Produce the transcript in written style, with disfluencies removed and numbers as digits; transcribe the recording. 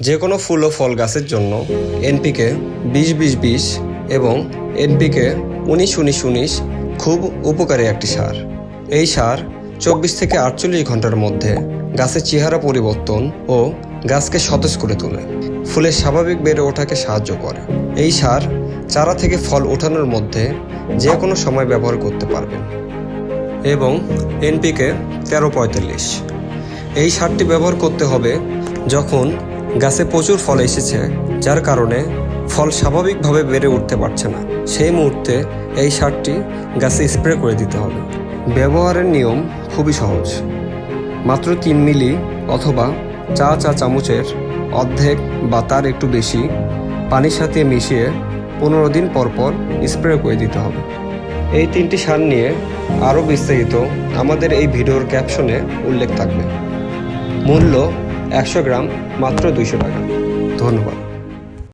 যে কোনো ফুল ও ফল গাছের জন্য এনপিকে 20-20-20 এবং এনপিকে 19-19-19 খুব উপকারী একটি সার। এই সার 24 থেকে 48 ঘন্টার মধ্যে গাছের চেহারা পরিবর্তন ও গাছকে সতেজ করে তোলে, ফুলের স্বাভাবিক বেড়ে ওঠাকে সাহায্য করে। এই সার চারা থেকে ফল ওঠানোর মধ্যে যে কোনো সময় ব্যবহার করতে পারবেন। এবং এনপিকে 13-45 এই সারটি ব্যবহার করতে হবে যখন গাছে প্রচুর ফল এসেছে, যার কারণে ফল স্বাভাবিকভাবে বেড়ে উঠতে পারছে না, সেই মুহূর্তে এই সারটি গাছে স্প্রে করে দিতে হবে। ব্যবহারের নিয়ম খুবই সহজ। মাত্র 3 মিলি অথবা চা চামচের অর্ধেক বা তার একটু বেশি পানির সাথে মিশিয়ে 15 দিন পর পর স্প্রে করে দিতে হবে। এই 3টি সার নিয়ে আরও বিস্তারিত আমাদের এই ভিডিওর ক্যাপশনে উল্লেখ থাকবে। মূল্য 100 গ্রাম মাত্র 200 টাকা। ধন্যবাদ।